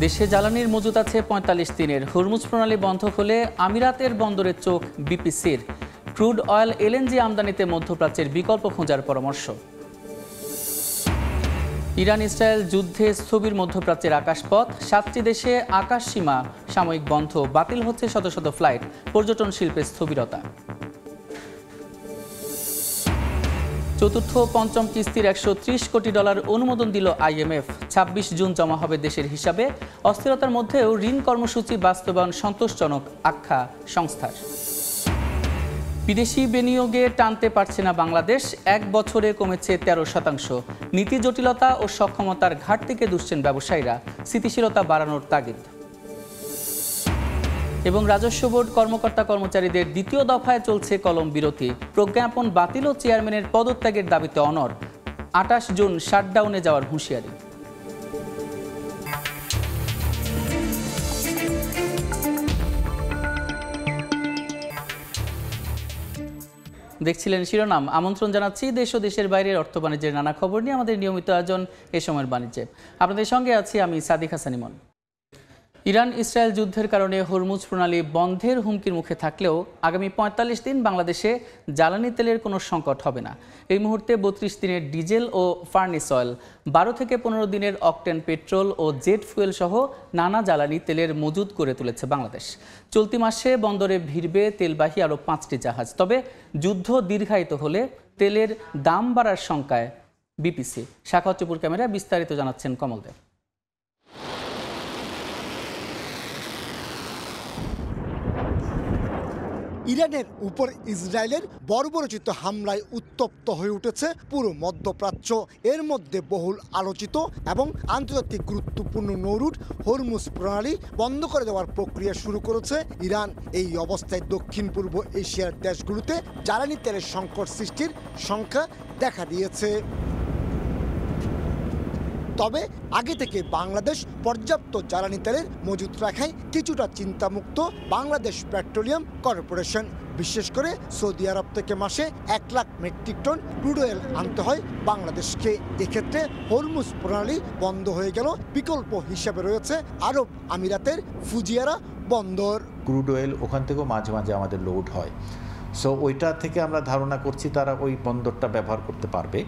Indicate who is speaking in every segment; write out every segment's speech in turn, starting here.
Speaker 1: দেশে জ্বালানির মজুত আছে ৪৫ দিনের। হরমুজ প্রণালী বন্ধ হলে আমিরাতের বন্দরের চোখ বিপিসির। ক্রুড অয়েল এলএনজি আমদানিতে মধ্যপ্রাচ্যের বিকল্প খোঁজার পরামর্শ। ইরান ইসরায়েল যুদ্ধে স্থবির মধ্যপ্রাচ্যের আকাশপথ। ৭টি দেশে আকাশ সীমা সাময়িক বন্ধ, বাতিল হচ্ছে শত শত ফ্লাইট। পর্যটন শিল্পে স্থবিরতা। চতুর্থ ও পঞ্চম কিস্তির $১৩০ কোটি অনুমোদন দিল IMF। ২৬ জুন জমা হবে দেশের হিসাবে। অস্থিরতার মধ্যেও ঋণ কর্মসূচি বাস্তবায়ন সন্তোষজনক আখ্যা সংস্থার। বিদেশি বিনিয়োগে টানতে পারছে না বাংলাদেশ। ১ বছরে কমেছে ১৩%। নীতি জটিলতা ও সক্ষমতার ঘাটতিকে দুষছেন ব্যবসায়ীরা। স্থিতিশীলতা বাড়ানোর তাগিদ। এবং রাজস্ব বোর্ড কর্মকর্তা কর্মচারীদের দ্বিতীয় দফায় চলছে কলম বিরতি। প্রজ্ঞাপন বাতিল ও চেয়ারম্যানের পদত্যাগের দাবিতে অনড়। ২৮ জুন শাটডাউনে যাওয়ার হুঁশিয়ারি। দেখছিলেন শিরোনাম। আমন্ত্রণ জানাচ্ছি দেশ ও দেশের বাইরের অর্থ বাণিজ্যের নানা খবর নিয়ে আমাদের নিয়মিত আয়োজন এ সময়ের বাণিজ্যে। আপনাদের সঙ্গে আছি আমি সাদিক হাসান ইমন। ইরান ইসরায়েল যুদ্ধের কারণে হরমুজ প্রণালী বন্ধের হুমকির মুখে থাকলেও আগামী ৪৫ দিন বাংলাদেশে জ্বালানি তেলের কোনো সংকট হবে না। এই মুহূর্তে ৩২ দিনের ডিজেল ও ফার্নেস অয়েল, ১২ থেকে ১৫ দিনের অকটেন পেট্রোল ও জেট ফুয়েল সহ নানা জ্বালানি তেলের মজুদ করে তুলেছে বাংলাদেশ। চলতি মাসে বন্দরে ভিড়বে তেলবাহী আরও ৫টি জাহাজ। তবে যুদ্ধ দীর্ঘায়িত হলে তেলের দাম বাড়ার শঙ্কায় বিপিসি। শাখা চুপুর ক্যামেরায় বিস্তারিত জানাচ্ছেন কমল দেব।
Speaker 2: ইরানের উপর ইসরায়েলের বর্বরোচিত হামলায় উত্তপ্ত হয়ে উঠেছে পুরো মধ্যপ্রাচ্য। এর মধ্যে বহুল আলোচিত এবং আন্তর্জাতিক গুরুত্বপূর্ণ নৌরুট হরমুজ প্রণালী বন্ধ করে দেওয়ার প্রক্রিয়া শুরু করেছে ইরান। এই অবস্থায় দক্ষিণ পূর্ব এশিয়ার দেশগুলোতে জ্বালানি তেলের সংকট সৃষ্টির সংখ্যা দেখা দিয়েছে। তবে আগে থেকে বাংলাদেশ পর্যাপ্ত জ্বালানি তেলের মজুত রাখায় কিছুটা চিন্তামুক্ত বাংলাদেশ পেট্রোলিয়াম কর্পোরেশন। বিশেষ করে সৌদি আরব থেকে মাসে ১ lakh metric ton crude oil আনতে হয় বাংলাদেশকে। এক্ষেত্রে হরমুজ প্রণালী বন্ধ হয়ে গেল। বিকল্প হিসাবে রয়েছে আরব আমিরাতের ফুজিয়ারা বন্দর।
Speaker 3: ক্রুড অয়েল ওখান থেকেও মাঝে মাঝে আমাদের লোড হয়। সো ওইটা থেকে আমরা ধারণা করছি তারা ওই বন্দরটা ব্যবহার করতে পারবে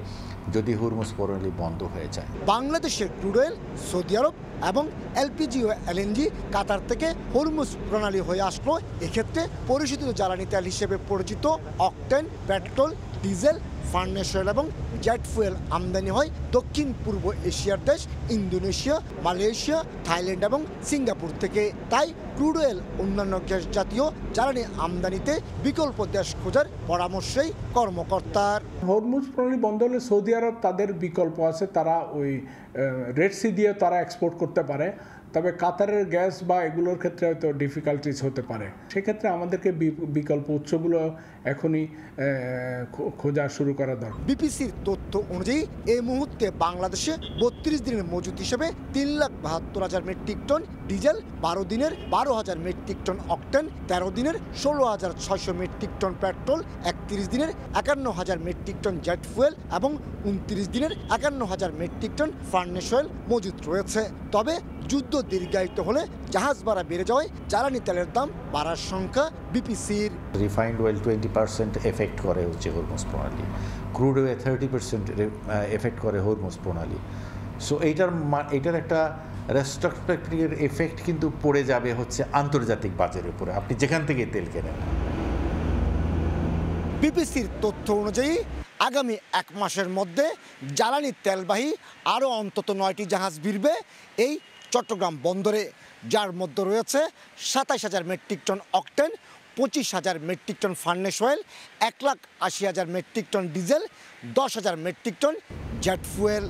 Speaker 3: যদি হরমুজ প্রণালী বন্ধ হয়ে যায়।
Speaker 2: বাংলাদেশের ক্রুড অয়েল সৌদি আরব এবং এলপিজি ও এলএনজি কাতার থেকে হরমুজ প্রণালী হয়ে আসলো। এক্ষেত্রে পরিশোধিত জ্বালানি তেল হিসেবে পরিচিত octane, petrol, diesel, furnace oil এবং জেট ফুয়েল আমদানি হয় দক্ষিণ পূর্ব এশিয়ার দেশ ইন্দোনেশিয়া, মালয়েশিয়া, থাইল্যান্ড এবং সিঙ্গাপুর থেকে। তাই ক্রুড অয়েল অন্যান্য গ্যাস জাতীয় জ্বালানি আমদানিতে বিকল্প দেশ খোঁজার পরামর্শেই কর্মকর্তার।
Speaker 4: হরমুজ প্রণালী বন্ধ হলে সৌদি আরব তাদের বিকল্প আছে, তারা ওই রেড সি দিয়ে তারা এক্সপোর্ট করতে পারে। তবে কাতারের গ্যাস বা এগুলোর ক্ষেত্রে হয়তো ডিফিকাল্টিস হতে পারে। সেক্ষেত্রে আমাদেরকে বিকল্প উৎসগুলো এখনই খোঁজা শুরু করা দরকার।
Speaker 2: বিপিসির তথ্য অনুযায়ী এই মুহূর্তে বাংলাদেশে ৩২ দিনের মজুত হিসেবে ৩,৭২,০০০ মেট্রিক টন ডিজেল, ১২ দিনের ১২,০০০ মেট্রিক টন অকটেন, ১৩ দিনের ১৬,৬০০ মেট্রিক টন পেট্রোল, ৩১ দিনের ৫১,০০০ মেট্রিক টন জেট ফুয়েল এবং ২৯ দিনের ৫১,০০০ মেট্রিক টন ফার্নেস অয়েল মজুত রয়েছে। তবে যুদ্ধ দীর্ঘায়িত হলে জাহাজ ভাড়া বেড়ে যাওয়ায় জ্বালানি তেলের দাম বাড়ার সংখ্যা বিপিসির।
Speaker 3: রিফাইন্ড অয়েল 20% এফেক্ট করে হচ্ছে হরমুজ প্রণালী, ক্রুড অয়েল 30% এফেক্ট করে হরমুজ প্রণালী। সো এইটার একটা রেস্ট্রাকচারিং এফেক্ট কিন্তু পড়ে যাবে হচ্ছে আন্তর্জাতিক বাজারের উপরে, আপনি যেখান থেকে তেল কেনেন।
Speaker 2: বিপিসির তথ্য অনুযায়ী আগামী ১ মাসের মধ্যে জ্বালানি তেলবাহী আরও অন্তত ৯টি জাহাজ ভিড়বে এই চট্টগ্রাম বন্দরে, যার মধ্যে রয়েছে ২৭,০০০ মেট্রিক টন অকটেন, ২৫,০০০ মেট্রিক টন ফার্নেস অয়েল, ১,৮০,০০০ মেট্রিক টন ডিজেল, ১০,০০০ মেট্রিক টন জেট ফুয়েল।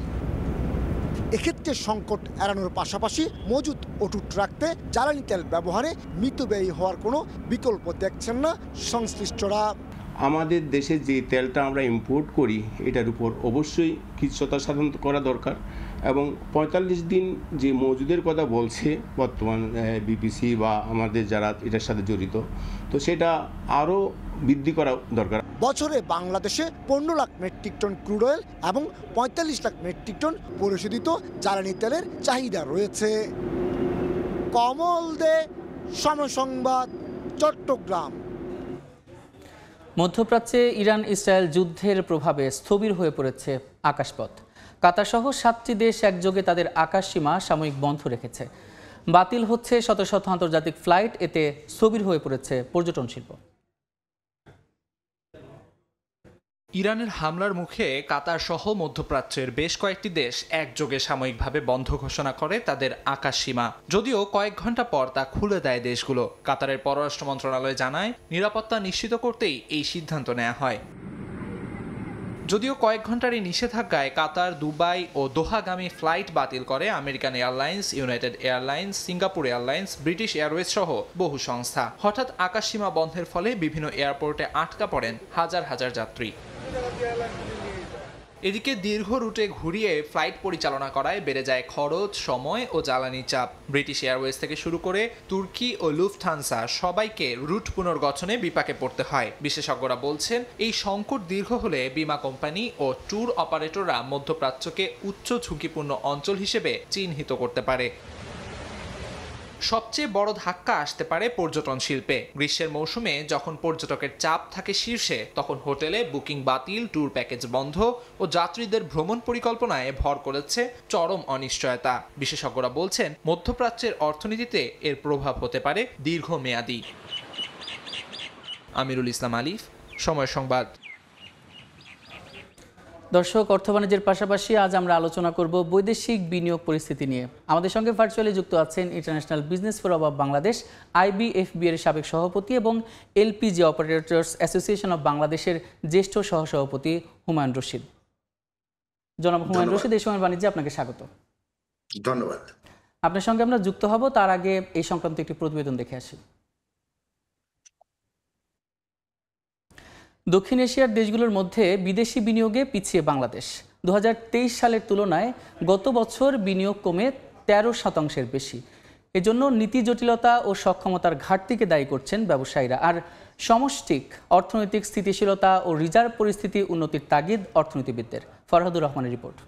Speaker 2: এক্ষেত্রে সংকট এড়ানোর পাশাপাশি মজুত অটুট রাখতে জ্বালানি তেল ব্যবহারে মিতব্যয়ী হওয়ার কোনো বিকল্প দেখছেন না সংশ্লিষ্টরা।
Speaker 5: আমাদের দেশে যে তেলটা আমরা ইম্পোর্ট করি এটার উপর অবশ্যই কিছুটা সাধন করা দরকার এবং ৪৫ দিন যে মজুদের কথা বলছে বর্তমান বিপিসি বা আমাদের যারা এটার সাথে জড়িত, তো সেটা আরও বৃদ্ধি করা দরকার।
Speaker 2: বছরে বাংলাদেশে ১৫ lakh metric ton crude oil এবং ৪৫ লাখ মেট্রিক টন পরিশোধিত জ্বালানি তেলের চাহিদা রয়েছে। কমল দে, সময় সংবাদ, চট্টগ্রাম।
Speaker 1: মধ্যপ্রাচ্যে ইরান ইসরায়েল যুদ্ধের প্রভাবে স্থবির হয়ে পড়েছে আকাশপথ। কাতার সহ 7টি দেশ একযোগে তাদের আকাশসীমা সাময়িক বন্ধ রেখেছে। বাতিল হচ্ছে শত শত আন্তর্জাতিক ফ্লাইট, এতে স্থবির হয়ে পড়েছে পর্যটন শিল্প।
Speaker 6: ইরানের হামলার মুখে কাতার সহ মধ্যপ্রাচ্যের বেশ কয়েকটি দেশ একযোগে সাময়িকভাবে বন্ধ ঘোষণা করে তাদের আকাশসীমা। যদিও কয়েক ঘন্টা পর তা খুলে দেয় দেশগুলো। কাতারের পররাষ্ট্র মন্ত্রণালয় জানায়, নিরাপত্তা নিশ্চিত করতেই এই সিদ্ধান্ত নেওয়া হয়। যদিও কয়েক ঘন্টার এই নিষেধাজ্ঞায় কাতার, দুবাই ও দোহাগামী ফ্লাইট বাতিল করে American airlines, United airlines, Singapore airlines, British Airways সহ বহু সংস্থা। হঠাৎ আকাশসীমা বন্ধের ফলে বিভিন্ন এয়ারপোর্টে আটকা পড়েন হাজার হাজার যাত্রী। এদিকে দীর্ঘ রুটে ঘুরিয়ে ফ্লাইট পরিচালনা করায় বেড়ে যায় খরচ, সময় ও জ্বালানি চাপ। ব্রিটিশ এয়ারওয়েজ থেকে শুরু করে তুর্কি ও লুফথানসা সবাইকে রুট পুনর্গঠনে বিপাকে পড়তে হয়। বিশেষজ্ঞরা বলছেন, এই সংকট দীর্ঘ হলে বিমা কোম্পানি ও ট্যুর অপারেটররা মধ্যপ্রাচ্যকে উচ্চ ঝুঁকিপূর্ণ অঞ্চল হিসেবে চিহ্নিত করতে পারে। সবচেয়ে বড় ধাক্কা আসতে পারে পর্যটন শিল্পে। গ্রীষ্মের মৌসুমে যখন পর্যটকের চাপ থাকে শীর্ষে, তখন হোটেলে বুকিং বাতিল, ট্যুর প্যাকেজ বন্ধ ও যাত্রীদের ভ্রমণ পরিকল্পনায় ভর করেছে চরম অনিশ্চয়তা। বিশেষজ্ঞরা বলছেন, মধ্যপ্রাচ্যের অর্থনীতিতে এর প্রভাব হতে পারে দীর্ঘমেয়াদী। আমিরুল ইসলাম আলিফ, সময় সংবাদ।
Speaker 1: দর্শক, অর্থ বাণিজ্যের পাশাপাশি আজ আমরা আলোচনা করব বৈদেশিক বিনিয়োগ পরিস্থিতি নিয়ে। আমাদের সঙ্গে ভার্চুয়ালি যুক্ত আছেন international business forum of Bangladesh, IBFB এর সাবেক সভাপতি এবং LPG অপারেটর্স অ্যাসোসিয়েশন অব বাংলাদেশের জ্যেষ্ঠ সহসভাপতি হুমায়ুন রশিদ। জনাব হুমায়ুন রশিদ, এই সময়ের বাণিজ্যে আপনাকে স্বাগত।
Speaker 7: ধন্যবাদ।
Speaker 1: আপনার সঙ্গে আমরা যুক্ত হব, তার আগে এই সংক্রান্ত একটি প্রতিবেদন দেখে আসি। দক্ষিণ এশিয়ার দেশগুলোর মধ্যে বিদেশি বিনিয়োগে পিছিয়ে বাংলাদেশ। 2023 সালের তুলনায় গত বছর বিনিয়োগ কমে 13% বেশি। এজন্য নীতি জটিলতা ও সক্ষমতার ঘাটতিকে দায়ী করছেন ব্যবসায়ীরা। আর সমষ্টিক অর্থনৈতিক স্থিতিশীলতা ও রিজার্ভ পরিস্থিতি উন্নতির তাগিদ অর্থনীতিবিদদের। ফরহাদুর রহমানের রিপোর্ট।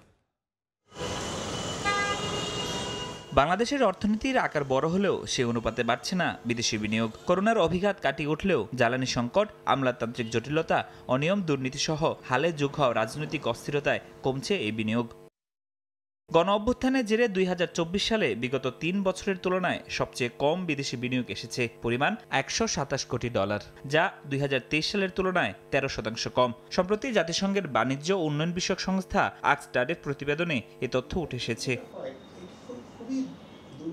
Speaker 8: বাংলাদেশের অর্থনীতির আকার বড় হলেও সে অনুপাতে বাড়ছে না বিদেশি বিনিয়োগ। করোনার অভিঘাত কাটিয়ে উঠলেও জ্বালানি সংকট, আমলাতান্ত্রিক জটিলতা, অনিয়ম, দুর্নীতিসহ হালে যোগ হওয়া রাজনৈতিক অস্থিরতায় কমছে এই বিনিয়োগ। গণ অভ্যুত্থানের জেরে 2024 সালে বিগত 3 বছরের তুলনায় সবচেয়ে কম বিদেশি বিনিয়োগ এসেছে, পরিমাণ $127 কোটি, যা 2023 সালের তুলনায় 13% কম। সম্প্রতি জাতিসংঘের বাণিজ্য ও উন্নয়ন বিষয়ক সংস্থা আকসডাডের প্রতিবেদনে এ তথ্য উঠে এসেছে।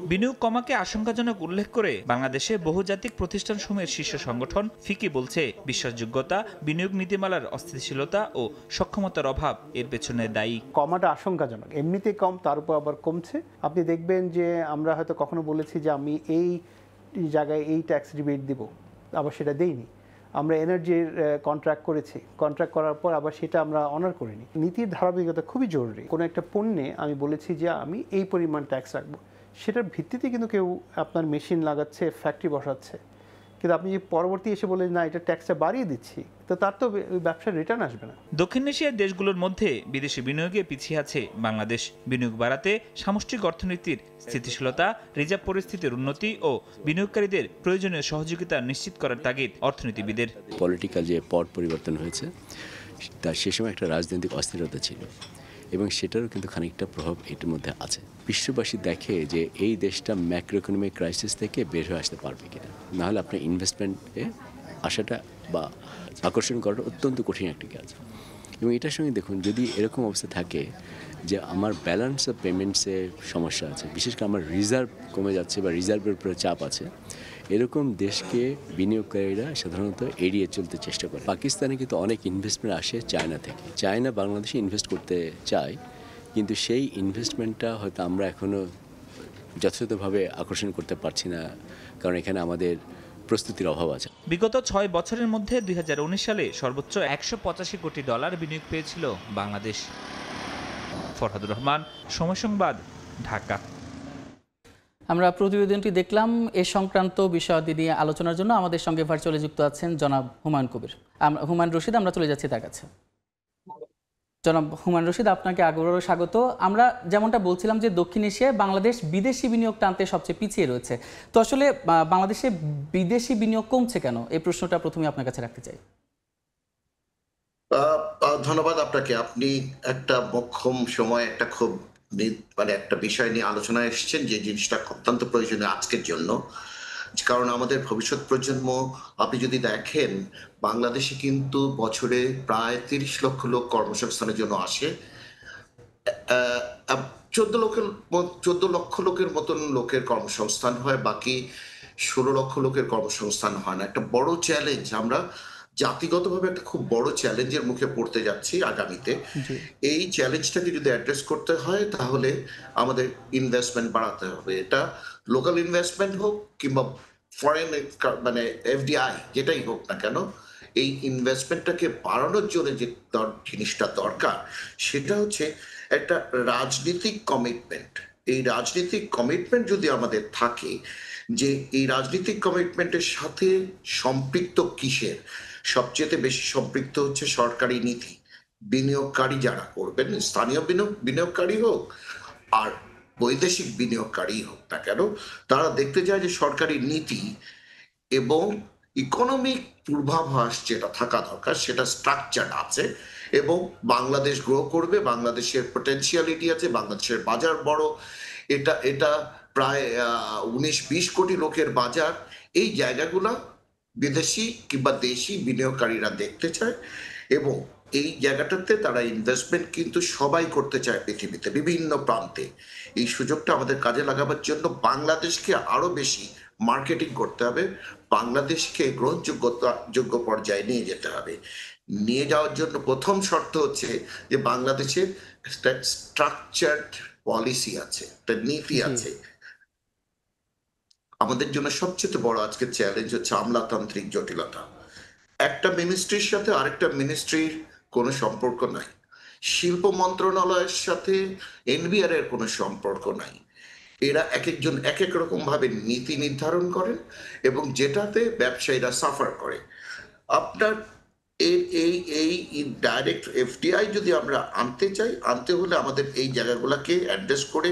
Speaker 8: বিনিয়োগ কমাকে আশঙ্কাজনক উল্লেখ করে বাংলাদেশে বহুজাতিক প্রতিষ্ঠানসমূহের শীর্ষ সংগঠন ফিকি বলছে, বিশ্বাসযোগ্যতা, বিনিয়োগ নীতিমালার অস্থিতিশীলতা ও সক্ষমতার অভাব এর পেছনে দায়ী।
Speaker 9: কমাটা আশঙ্কাজনক, এমনিতেই কম, তার উপর আবার কমছে। আপনি দেখবেন যে আমরা হয়তো কখনো বলেছি যে আমি এই জায়গায় এই ট্যাক্স রিবেট দিব, আবার সেটা দেইনি। আমরা এনার্জির কন্ট্রাক্ট করেছি, কন্ট্রাক্ট করার পর আবার সেটা আমরা অনার করিনি। নীতির ধারাবাহিকতা খুবই জরুরি। কোনো একটা পণ্যে আমি বলেছি যে আমি এই পরিমাণ ট্যাক্স রাখবো, সেটার ভিত্তিতে কিন্তু কেউ আপনার মেশিন লাগাচ্ছে, ফ্যাক্টরি বসাচ্ছে, কিন্তু আপনি যে পরবর্তী এসে বলেন না এটা ট্যাক্সটা বাড়িয়ে দিচ্ছি, তো তার তো ব্যবসার রিটার্ন আসবে না।
Speaker 8: দক্ষিণ এশিয়ার দেশগুলোর মধ্যে বিদেশি বিনিয়োগে পিছিয়ে আছে বাংলাদেশ। বিনিয়োগ বাড়াতে সামষ্টিক অর্থনীতির স্থিতিশীলতা, রিজার্ভ পরিস্থিতির উন্নতি ও বিনিয়োগকারীদের প্রয়োজনীয় সহযোগিতা নিশ্চিত করার তাগিদ অর্থনীতিবিদের।
Speaker 10: পলিটিক্যাল যে পট পরিবর্তন হয়েছে, তার সে সময় একটা রাজনৈতিক অস্থিরতা ছিল এবং সেটারও কিন্তু খানিকটা প্রভাব এটার মধ্যে আছে। বিশ্ববাসী দেখে যে এই দেশটা ম্যাক্রো ইকোনমিক ক্রাইসিস থেকে বের হয়ে আসতে পারবে কিনা, নাহলে আপনার ইনভেস্টমেন্টে আসাটা বা আকর্ষণ করাটা অত্যন্ত কঠিন একটা কাজ। এবং এটার সঙ্গে দেখুন, যদি এরকম অবস্থা থাকে যে আমার ব্যালেন্স অফ পেমেন্টসে সমস্যা আছে, বিশেষ করে আমার রিজার্ভ কমে যাচ্ছে বা রিজার্ভের উপরে চাপ আছে, এরকম দেশকে বিনিয়োগকারীরা সাধারণত এড়িয়ে চলতে চেষ্টা করে। পাকিস্তানে কিন্তু অনেক ইনভেস্টমেন্ট আসে চায়না থেকে। চায়না বাংলাদেশে ইনভেস্ট করতে চায়, কিন্তু সেই ইনভেস্টমেন্টটা হয়তো আমরা এখনও যথাযথভাবে আকর্ষণ করতে পারছি না, কারণ এখানে আমাদের প্রস্তুতির অভাব আছে।
Speaker 8: বিগত 6 বছরের মধ্যে 2019 সালে সর্বোচ্চ $185 কোটি বিনিয়োগ পেয়েছিল বাংলাদেশ। ফরহাদুর রহমান, সময় সংবাদ, ঢাকা।
Speaker 1: আমরা প্রতিবেদনটি দেখলাম। এ সংক্রান্ত বিষয়াদি নিয়ে আলোচনার জন্য আমাদের সঙ্গে ভার্চুয়ালি যুক্ত আছেন জনাব হুমায়ুন রশিদ। আমরা চলে যাচ্ছি তার কাছে। জনাব হুমায়ুন রশিদ, আপনাকে আবারও স্বাগত। আমরা যেমনটা বলছিলাম যে দক্ষিণ এশিয়ায় বাংলাদেশ বিদেশি বিনিয়োগ টানতে সবচেয়ে পিছিয়ে রয়েছে। তো আসলে বাংলাদেশে বিদেশি বিনিয়োগ কমছে কেন, এই প্রশ্নটা প্রথমে আপনার কাছে রাখতে চাই।
Speaker 7: ধন্যবাদ আপনাকে। আপনি একটা মোক্ষম সময় একটা খুব মানে একটা বিষয় নিয়ে আলোচনা এসেছেন, যে জিনিসটা অত্যন্ত প্রয়োজনীয় আজকের জন্য। কারণ আমাদের ভবিষ্যৎ প্রজন্ম, আপনি যদি দেখেন, বাংলাদেশে কিন্তু বছরে প্রায় 30 লক্ষ লোক কর্মসংস্থানের জন্য আসে। 14 লক্ষ লোকের মতন লোকের কর্মসংস্থান হয়, বাকি 16 লক্ষ লোকের কর্মসংস্থান হয় না। একটা বড় চ্যালেঞ্জ, আমরা জাতিগতভাবে একটা খুব বড় চ্যালেঞ্জের মুখে পড়তে যাচ্ছি আগামীতে। এই চ্যালেঞ্জটাকে যদি অ্যাড্রেস করতে হয়, তাহলে আমাদের ইনভেস্টমেন্ট বাড়াতে হবে। এটা লোকাল ইনভেস্টমেন্ট হোক কিংবা ফরেন, মানে এফডিআই, যেটাই হোক না কেন, এই ইনভেস্টমেন্টটাকে বাড়ানোর জন্য যে জিনিসটা দরকার, সেটা হচ্ছে একটা রাজনীতিক কমিটমেন্ট। এই রাজনীতিক কমিটমেন্ট যদি আমাদের থাকে, যে এই রাজনীতিক কমিটমেন্টের সাথে সম্পৃক্ত কিসের, সবচেয়ে বেশি সম্পৃক্ত হচ্ছে সরকারি নীতি। বিনিয়োগকারী যারা করবেন, স্থানীয় বিনিয়োগকারী হোক আর বৈদেশিক বিনিয়োগকারী হোক না কেন, তারা দেখতে চায় যে সরকারি নীতি এবং ইকোনমিক পূর্বাভাস যেটা থাকা দরকার, সেটা স্ট্রাকচার আছে এবং বাংলাদেশ গ্রো করবে, বাংলাদেশের পটেনশিয়ালিটি আছে, বাংলাদেশের বাজার বড়, এটা প্রায় 19-20 কোটি লোকের বাজার। এই জায়গাগুলো বিদেশি কিংবা দেশি বিনিয়োগকারীরা দেখতে চায় এবং এই জায়গাটাতে তারা ইনভেস্টমেন্ট কিন্তু সবাই করতে চায় পৃথিবীতে বিভিন্ন প্রান্তে। এই সুযোগটা আমাদের কাজে লাগাবার জন্য বাংলাদেশকে আরো বেশি মার্কেটিং করতে হবে, বাংলাদেশকে গ্রহণযোগ্য পর্যায়ে নিয়ে যেতে হবে। নিয়ে যাওয়ার জন্য প্রথম শর্ত হচ্ছে যে বাংলাদেশের স্ট্রাকচার্ড পলিসি আছে, একটা নীতি আছে। আমাদের জন্য সবচেয়ে বড় আজকে চ্যালেঞ্জ হচ্ছে আমলাতান্ত্রিক জটিলতা। একটা মিনিস্ট্রির সাথে আরেকটা মিনিস্ট্রির কোনো সম্পর্ক নাই, শিল্প মন্ত্রণালয়ের সাথে এনবিআর এর কোনো সম্পর্ক নাই। এরা এক একজন এক এক রকম ভাবে নীতি নির্ধারণ করেন এবং যেটাতে ব্যবসায়ীরা সাফার করে। আপনার এই ডাইরেক্ট এফডিআই যদি আমরা আনতে চাই, আনতে হলে আমাদের এই জায়গাগুলোকে অ্যাড্রেস করে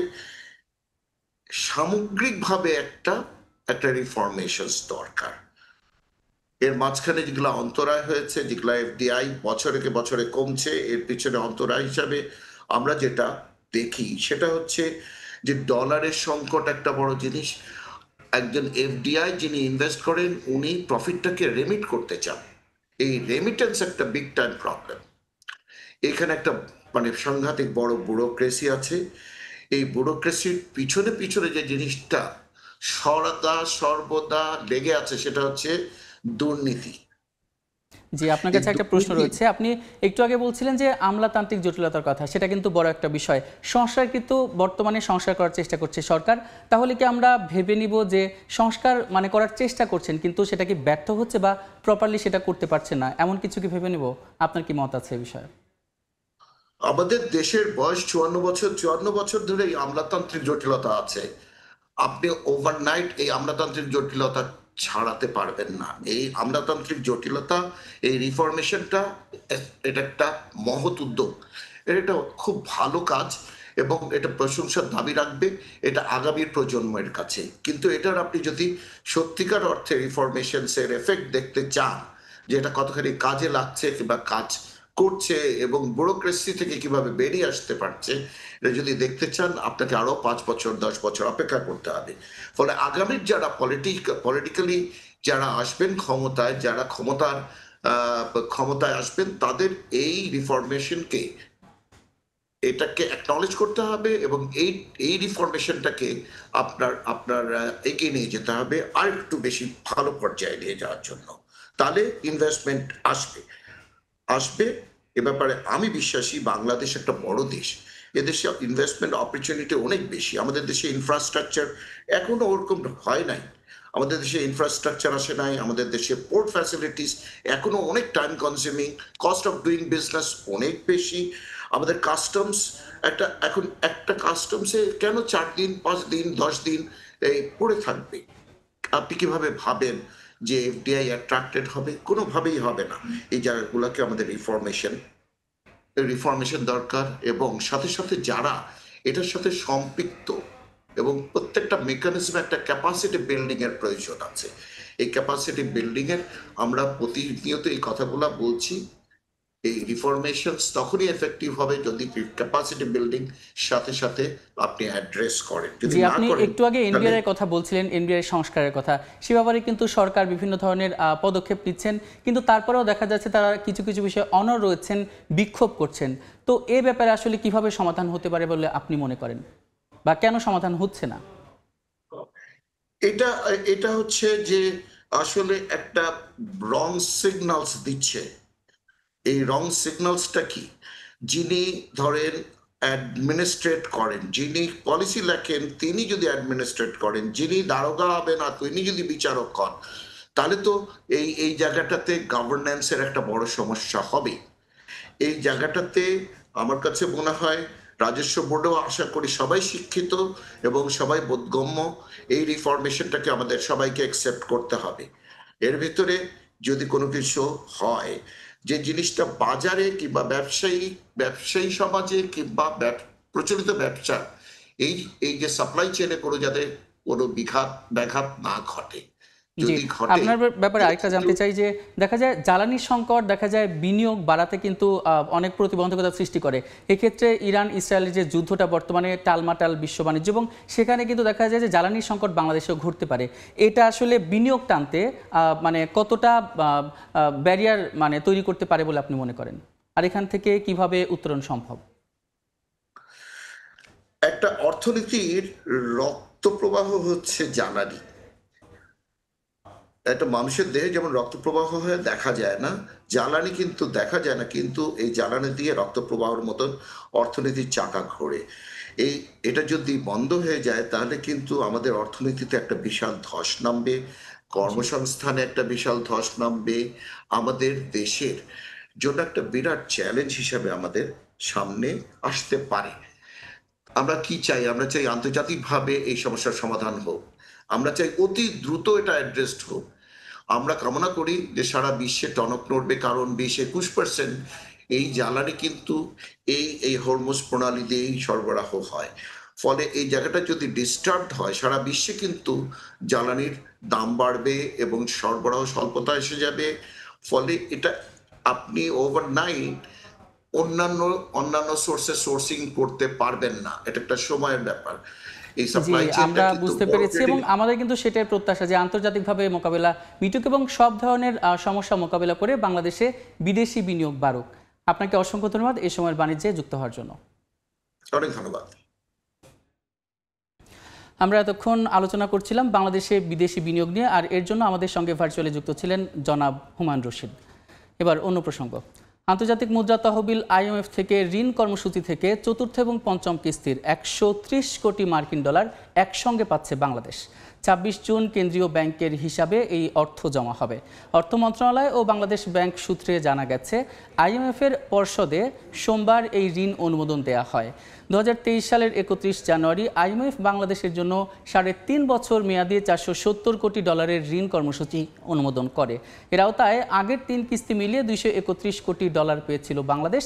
Speaker 7: সামগ্রিকভাবে একটা রিফরমেশন দরকার। এর মাঝখানে যেগুলো অন্তরায় হয়েছে, যেগুলো এফডিআই বছরকে বছরে কমছে, এর পিছনে অন্তরায় হিসাবে আমরা যেটা দেখি সেটা হচ্ছে যে ডলারের সংকট একটা বড় জিনিস। একজন এফডিআই যিনি ইনভেস্ট করেন, উনি প্রফিটটাকে রেমিট করতে চান। এই রেমিটেন্স একটা বিগ টাইম প্রবলেম। এখানে একটা মানে সাংঘাতিক বড় ব্যুরোক্রেসি আছে। এই ব্যুরোক্রেসির পিছনে যে জিনিসটা সর্বদা লেগে আছে, সেটা হচ্ছে দুর্নীতি।
Speaker 1: জি, আপনার কাছে একটা প্রশ্ন রয়েছে। আপনি একটু আগে বলছিলেন যে আমলাতান্ত্রিক জটিলতার কথা, সেটা কিন্তু বড় একটা বিষয়। সংস্কার কিন্তু বর্তমানে সংস্কার করার চেষ্টা করছে সরকার। তাহলে কি আমরা ভেবে নিব যে সংস্কার মানে করার চেষ্টা করছেন কিন্তু সেটা কি ব্যর্থ হচ্ছে বা প্রপারলি সেটা করতে পারছেন না, এমন কিছু কি ভেবে নিব? আপনার কি মত আছে এই বিষয়ে?
Speaker 7: আমাদের দেশের বয়স 54 বছর ধরে এই আমলাতান্ত্রিক জটিলতা আছে। আপনি ওভারনাইট এই আমলাতান্ত্রিক জটিলতা ছাড়াতে পারবেন না। এই আমলাতান্ত্রিক জটিলতা, এই রিফরমেশনটা, এটা একটা মহৎ উদ্যোগ, এটা খুব ভালো কাজ এবং এটা প্রশংসার দাবি রাখবে এটা আগামীর প্রজন্মের কাছে। কিন্তু এটার আপনি যদি সত্যিকার অর্থে রিফরমেশনসের এফেক্ট দেখতে চান, যে এটা কতখানি কাজে লাগছে কিংবা কাজ করছে এবং ব্যুরোক্রেসি থেকে কিভাবে বেরিয়ে আসতে পারছে, এটা যদি দেখতে চান, আপনাকে আরো 5 বছর 10 বছর অপেক্ষা করতে হবে। ফলে আগামীর যারা পলিটিক্যালি যারা আসবেন ক্ষমতায়, যারা ক্ষমতায় আসবেন, তাদের এই রিফরমেশনকে এটাকে অ্যাকনলেজ করতে হবে এবং এই রিফরমেশনটাকে আপনার এগিয়ে নিয়ে যেতে হবে আর একটু বেশি ভালো পর্যায়ে নিয়ে যাওয়ার জন্য। তাহলে ইনভেস্টমেন্ট আসবে। এ ব্যাপারে আমি বিশ্বাসী। বাংলাদেশ একটা বড় দেশ, এদেশে ইনভেস্টমেন্ট অপরচুনিটি অনেক বেশি। আমাদের দেশে ইনফ্রাস্ট্রাকচার এখনো ওরকম হয় নাই, আমাদের দেশে ইনফ্রাস্ট্রাকচার আসে নাই, আমাদের দেশে পোর্ট ফ্যাসিলিটিস এখনো অনেক time consuming, cost of doing business অনেক বেশি। আমাদের কাস্টমস এখন একটা কাস্টমসে কেন 4 দিন 5 দিন 10 দিন এই পড়ে থাকবে? আপনি কিভাবে ভাবেন যে এফডিআই অ্যাট্রাক্টেড হবে? কোনোভাবেই হবে না। এই জায়গাগুলোকে আমাদের রিফরমেশন রিফরমেশন দরকার, এবং সাথে সাথে যারা এটার সাথে সম্পৃক্ত, এবং প্রত্যেকটা মেকানিজমে একটা ক্যাপাসিটি বিল্ডিং এর প্রয়োজন আছে। এই ক্যাপাসিটি বিল্ডিং এর আমরা প্রতিনিয়ত এই কথাগুলো বলছি। এই রিফরমেশনস তখনই এফেক্টিভ হবে যদি ক্যাপাসিটি বিল্ডিং সাথে সাথে আপনি অ্যাড্রেস করেন।
Speaker 1: জি, আপনি একটু আগে এনবিআর এর কথা বলছিলেন, এনবিআর সংস্কারের কথা। সে ব্যাপারে কিন্তু সরকার বিভিন্ন ধরনের পদক্ষেপ নিচ্ছেন, কিন্তু তারপরেও দেখা যাচ্ছে তারা কিছু কিছু বিষয়ে অনড় রয়েছেন, বিক্ষোভ করছেন। তো এই ব্যাপারে আসলে কিভাবে সমাধান হতে পারে বলে আপনি মনে করেন, বা কেন সমাধান হচ্ছে না?
Speaker 7: এটা হচ্ছে যে আসলে একটা রং সিগন্যালস দিচ্ছে। এই রং সিগন্যালসটা কি? যিনি ধরেন অ্যাডমিনিস্ট্রেট করেন, যিনি পলিসি লেখেন তিনি যদি অ্যাডমিনিস্ট্রেট করেন, যিনি দারোগা হবেন আর তিনি যদি বিচারক হন, তাহলে তো এই জায়গাটাতে গভর্নেন্সের একটা বড় সমস্যা হবে। এই জায়গাটাতে আমার কাছে মনে হয় রাজস্ব বোর্ডেও আশা করি সবাই শিক্ষিত এবং সবাই বোধগম্য। এই রিফরমেশনটাকে আমাদের সবাইকে অ্যাকসেপ্ট করতে হবে। এর ভিতরে যদি কোনো কিছু হয় যে জিনিসটা বাজারে কিংবা ব্যবসায়ী সমাজে কিংবা প্রচলিত ব্যবসা, এই যে সাপ্লাই চেনে কোনো যাতে কোনো ব্যাঘাত না ঘটে।
Speaker 1: জি, আপনার ব্যাপারে আরেকটা জানতে চাই যে দেখা যায় জ্বালানি সংকট দেখা যায় বিনিয়োগ বাড়াতে কিন্তু অনেক প্রতিবন্ধকতা সৃষ্টি করে। এক্ষেত্রে ইরান ইসরায়েলের যে যুদ্ধটা বর্তমানে টালমাটাল বিশ্ব বাণিজ্য, এবং সেখানে কিন্তু দেখা যায় যে জ্বালানি সংকট বাংলাদেশেও ঘটতে পারে। এটা আসলে বিনিয়োগ টানতে মানে কতটা ব্যারিয়ার মানে তৈরি করতে পারে বলে আপনি মনে করেন, আর এখান থেকে কিভাবে উত্তরণ সম্ভব?
Speaker 7: একটা অর্থনীতির রক্ত প্রবাহ হচ্ছে জ্বালানি। একটা মানুষের দেহে যেমন রক্ত প্রবাহ হয়ে দেখা যায় না, জ্বালানি কিন্তু দেখা যায় না, কিন্তু এই জ্বালানি দিয়ে রক্ত প্রবাহের মতন অর্থনীতির চাকা ঘোরে। এটা যদি বন্ধ হয়ে যায় তাহলে কিন্তু আমাদের অর্থনীতিতে একটা বিশাল ধস নামবে, কর্মসংস্থানে একটা বিশাল ধস নামবে। আমাদের দেশের জন্য একটা বিরাট চ্যালেঞ্জ হিসাবে আমাদের সামনে আসতে পারে। আমরা কি চাই? আমরা চাই আন্তর্জাতিকভাবে এই সমস্যার সমাধান হোক, আমরা চাই অতি দ্রুত এটা অ্যাড্রেসড হোক। আমরা কামনা করি যে সারা বিশ্বে টনক নড়বে, কারণ 20-21% এই জ্বালানি কিন্তু এই হরমুজ প্রণালী দিয়েই সরবরাহ হয়। ফলে এই জায়গাটা যদি ডিস্টার্বড হয় সারা বিশ্বে কিন্তু জ্বালানির দাম বাড়বে এবং সরবরাহ স্বল্পতা এসে যাবে। ফলে এটা আপনি ওভারনাইট অন্যান্য সোর্সে সোর্সিং করতে পারবেন না, এটা একটা সময়ের ব্যাপার।
Speaker 1: আমরা বুঝতে পেরেছি, এবং আমাদের কিন্তু সেটাই প্রত্যাশা যে আন্তর্জাতিকভাবে মোকাবেলা মিটুক এবং সব ধরনের সমস্যা মোকাবেলা করে বাংলাদেশে বিদেশি বিনিয়োগ বাড়ুক। আপনাকে অসংখ্য ধন্যবাদ এই সময়ের বাণিজ্যে যুক্ত হওয়ার জন্য।
Speaker 7: অনেক ধন্যবাদ।
Speaker 1: আমরা এতক্ষণ আলোচনা করছিলাম বাংলাদেশে বিদেশি বিনিয়োগ নিয়ে, আর এর জন্য আমাদের সঙ্গে ভার্চুয়ালি যুক্ত ছিলেন জনাব হুমায়ুন রশিদ। এবার অন্য প্রসঙ্গ। আন্তর্জাতিক মুদ্রা তহবিল IMF থেকে ঋণ কর্মসূচি থেকে চতুর্থ এবং পঞ্চম কিস্তির 130 কোটি মার্কিন ডলার একসঙ্গে পাচ্ছে বাংলাদেশ। 26 জুন কেন্দ্রীয় ব্যাংকের হিসাবে এই অর্থ জমা হবে। অর্থ মন্ত্রণালয় ও বাংলাদেশ ব্যাংক সূত্রে জানা গেছে IMF-এর পর্ষদে সোমবার এই ঋণ অনুমোদন দেওয়া হয়। 2023 সালের 31 জানুয়ারি IMF বাংলাদেশের জন্য 3.5 বছর মেয়াদী 470 কোটি ডলারের ঋণ কর্মসূচি অনুমোদন করে। এর আওতায় আগের 3 কিস্তি মিলিয়ে 231 কোটি ডলার পেয়েছিল বাংলাদেশ,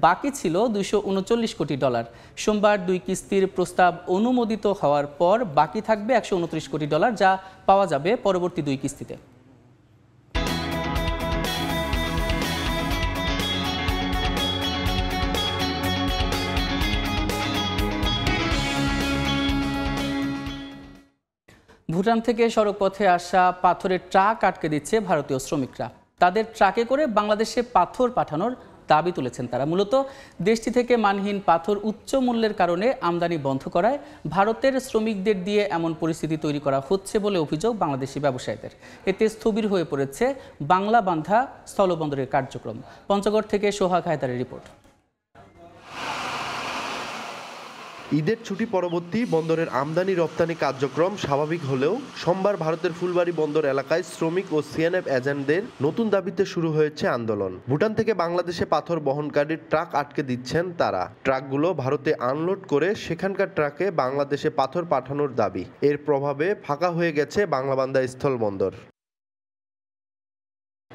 Speaker 1: বাকি ছিল 239 কোটি ডলার। সোমবার 2 কিস্তির প্রস্তাব অনুমোদিত হওয়ার পর বাকি থাকবে 129 কোটি ডলার, যা পাওয়া যাবে পরবর্তী 2 কিস্তিতে। ভুটান থেকে সড়কপথে আসা পাথরের ট্রাক আটকে দিচ্ছে ভারতীয় শ্রমিকরা। তাদের ট্রাকে করে বাংলাদেশে পাথর পাঠানোর দাবি তুলেছেন তারা। মূলত দেশটি থেকে মানহীন পাথর উচ্চ মূল্যের কারণে আমদানি বন্ধ করায় ভারতের শ্রমিকদের দিয়ে এমন পরিস্থিতি তৈরি করা হচ্ছে বলে অভিযোগ বাংলাদেশি ব্যবসায়ীদের। এতে স্থবির হয়ে পড়েছে বাংলা বান্ধা স্থলবন্দরের কার্যক্রম। পঞ্চগড় থেকে সোহাগ হায়দারের রিপোর্ট।
Speaker 11: ঈদের ছুটি পরবর্তী বন্দরের আমদানি রপ্তানি কার্যক্রম স্বাভাবিক হলেও সোমবার ভারতের ফুলবাড়ী বন্দর এলাকায় শ্রমিক ও সিএনএফ এজেন্টদের নতুন দাবিতে শুরু হয়েছে আন্দোলন। ভুটান থেকে বাংলাদেশে পাথর বহনকারী ট্রাক আটকে দিচ্ছেন তারা। ট্রাকগুলো ভারতে আনলোড করে সেখানকার ট্রাকে বাংলাদেশে পাথর পাঠানোর দাবি। এর প্রভাবে ফাঁকা হয়ে গেছে বাংলাবান্ধা স্থলবন্দর।